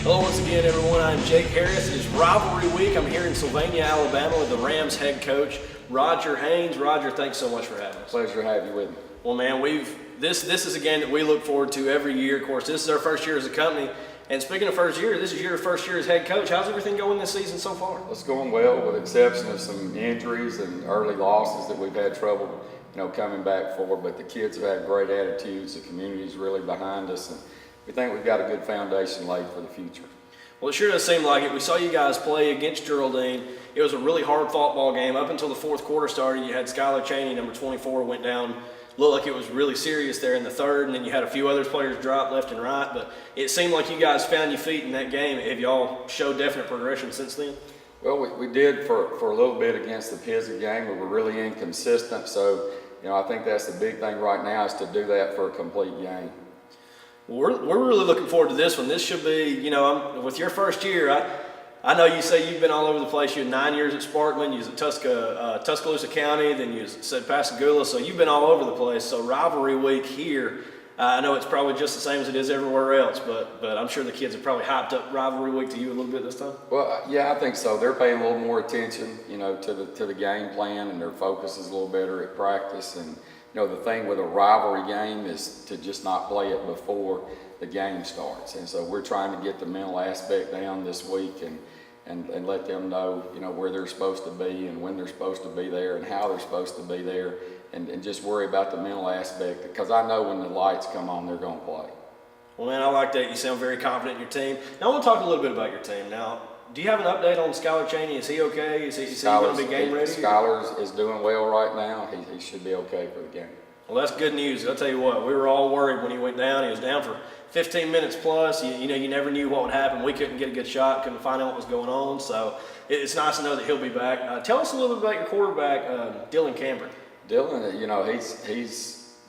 Hello once again, everyone. I'm Jake Harris. It is Rivalry Week. I'm here in Sylvania, Alabama with the Rams head coach, Roger Haynes. Roger, thanks so much for having us. Pleasure to have you with me. Well, man, this is a game that we look forward to every year. Of course, this is our first year as a company. And speaking of first year, this is your first year as head coach. How's everything going this season so far? It's going well, with the exception of some injuries and early losses that we've had trouble, coming back for. But the kids have had great attitudes. The community's really behind us, and we think we've got a good foundation laid for the future. Well, it sure does seem like it. We saw you guys play against Geraldine. It was a really hard-fought ball game. Up until the fourth quarter started, you had Skylar Chaney, number 24, went down. Looked like it was really serious there in the third, and then you had a few other players drop left and right. But it seemed like you guys found your feet in that game. Have y'all showed definite progression since then? Well, we did for a little bit against the Pisgah game. We were really inconsistent. So, I think that's the big thing right now is to do that for a complete game. Well, we're really looking forward to this one. This should be, with your first year, I know you say you've been all over the place. You had 9 years at Sparkman, you was at Tuscaloosa County, then you was at Pascagoula, so you've been all over the place. So Rivalry Week here, I know it's probably just the same as it is everywhere else, but I'm sure the kids have probably hyped up Rivalry Week to you a little bit this time. Well, yeah, I think so. They're paying a little more attention, to the game plan, and their focus is a little better at practice. And the thing with a rivalry game is to just not play it before the game starts. And so we're trying to get the mental aspect down this week and let them know, where they're supposed to be and when they're supposed to be there and how they're supposed to be there, and just worry about the mental aspect, because I know when the lights come on, they're going to play. Well, man, I like that. You sound very confident in your team. Now, I want to talk a little bit about your team. Now, do you have an update on Skylar Chaney? Is he okay? Is he going to be game ready? Skylar is doing well right now. He should be okay for the game. Well, that's good news. I'll tell you what, we were all worried when he went down. He was down for 15 minutes plus. You never knew what would happen. We couldn't get a good shot, couldn't find out what was going on. So it's nice to know that he'll be back. Tell us a little bit about your quarterback, Dylan Cameron. Dylan,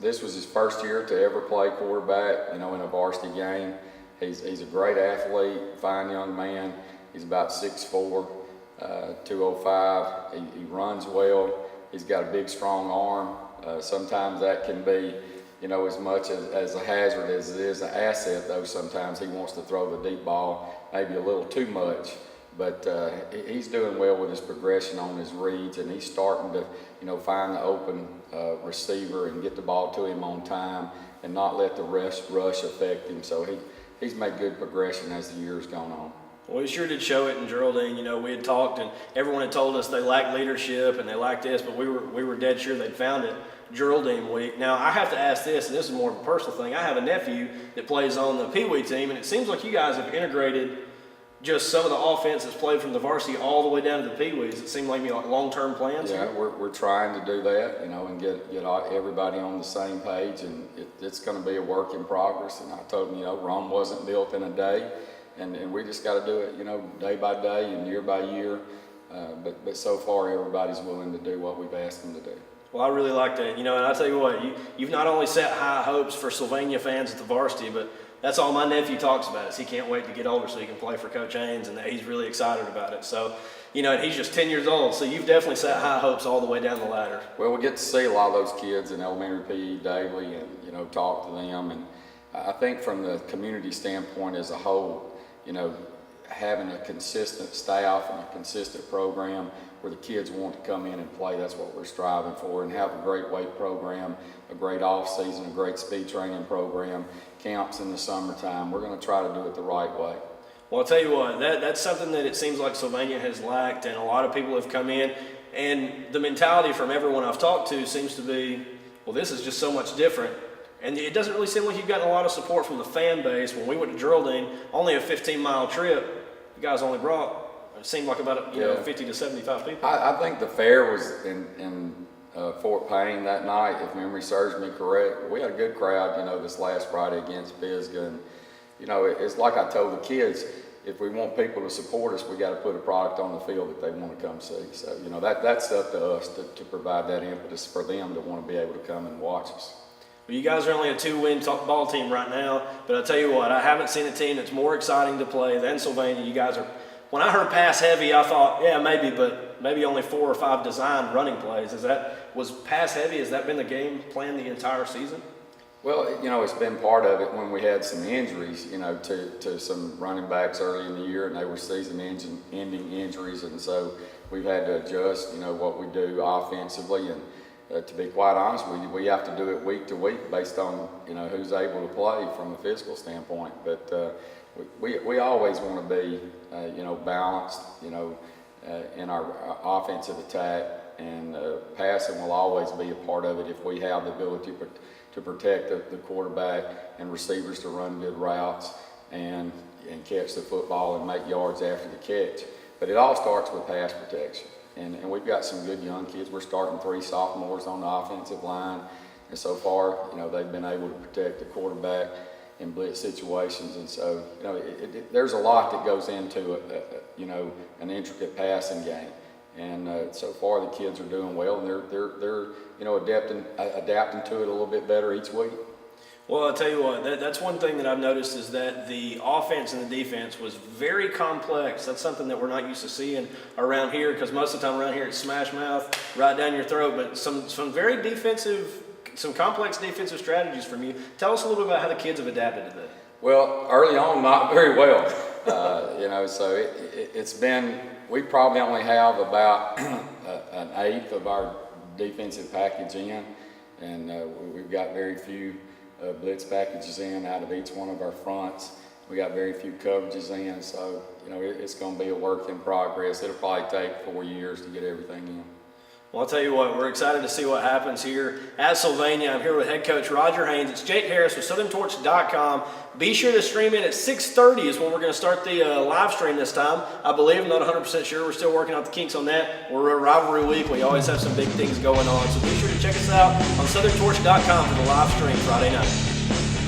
this was his first year to ever play quarterback, in a varsity game. He's a great athlete, fine young man. He's about 6'4", 205. He runs well. He's got a big, strong arm. Sometimes that can be, as much as a hazard as it is an asset, though. Sometimes he wants to throw the deep ball maybe a little too much. But he's doing well with his progression on his reads, and he's starting to, find the open receiver and get the ball to him on time and not let the rush affect him. So he's made good progression as the year's gone on. Well, we sure did show it in Geraldine. We had talked, and everyone had told us they lacked leadership and they lacked this, but we were dead sure they'd found it Geraldine week. Now, I have to ask this, and this is more of a personal thing. I have a nephew that plays on the Pee Wee team, and it seems like you guys have integrated just some of the offense that's played from the varsity all the way down to the Pee Wees. It seemed like long-term plans. Yeah, we're trying to do that, and get everybody on the same page, and it's going to be a work in progress. And I told him, Rome wasn't built in a day. And we just got to do it, day by day and year by year. But so far, everybody's willing to do what we've asked them to do. Well, I really like that. And I tell you what, you've not only set high hopes for Sylvania fans at the varsity, but that's all my nephew talks about is he can't wait to get older so he can play for Coach Haynes, and that he's really excited about it. So, and he's just 10 years old, so you've definitely set high hopes all the way down the ladder. Well, we get to see a lot of those kids in elementary PE daily and, talk to them. And I think from the community standpoint as a whole, having a consistent staff and a consistent program where the kids want to come in and play, that's what we're striving for, and have a great weight program, a great off season, a great speed training program, camps in the summertime. We're going to try to do it the right way. Well, I'll tell you what, that's something that it seems like Sylvania has lacked, and a lot of people have come in, and the mentality from everyone I've talked to seems to be, well, this is just so much different. And it doesn't really seem like you've gotten a lot of support from the fan base. When we went to Geraldine, only a 15-mile trip, you guys only brought, it seemed like about 50 to 75 people. I think the fair was in Fort Payne that night, if memory serves me correct. We had a good crowd, this last Friday against Pisgah. And, it's like I told the kids, if we want people to support us, we got to put a product on the field that they want to come see. So, that's up to us to provide that impetus for them to want to be able to come and watch us. Well, you guys are only a 2-win ball team right now, but I'll tell you what, I haven't seen a team that's more exciting to play than Sylvania. You guys are, when I heard pass heavy, I thought, yeah, maybe, but maybe only 4 or 5 designed running plays. Was pass heavy, has that been the game plan the entire season? Well, you know, it's been part of it when we had some injuries, you know, to some running backs early in the year, and they were season-ending injuries, and so we've had to adjust, you know, what we do offensively. And to be quite honest with you, we have to do it week to week based on, you know, who's able to play from a physical standpoint. But we always want to be, you know, balanced, you know, in our offensive attack, and passing will always be a part of it if we have the ability to protect the quarterback and receivers to run good routes and catch the football and make yards after the catch. But it all starts with pass protection. And we've got some good young kids. We're starting 3 sophomores on the offensive line. And so far, you know, they've been able to protect the quarterback in blitz situations. And so, you know, there's a lot that goes into, you know, an intricate passing game. And so far, the kids are doing well, and they're you know, adapting to it a little bit better each week. Well, I'll tell you what, that's one thing that I've noticed is that the offense and the defense was very complex. That's something that we're not used to seeing around here, because most of the time around here it's smash mouth, right down your throat, but some very defensive, some complex defensive strategies from you. Tell us a little bit about how the kids have adapted to that. Well, early on, not very well. You know, so it's been, we probably only have about an eighth of our defensive package in, and we've got very few blitz packages in out of each one of our fronts. We got very few coverages in, so, you know, it's going to be a work in progress. It'll probably take 4 years to get everything in. Well, I'll tell you what, we're excited to see what happens here at Sylvania. I'm here with head coach Roger Haynes. It's Jake Harris with SouthernTorch.com. Be sure to stream in at 6:30 is when we're going to start the live stream this time. I believe, I'm not 100% sure. We're still working out the kinks on that. We're a Rivalry week. We always have some big things going on. So be sure to check us out on SouthernTorch.com for the live stream Friday night.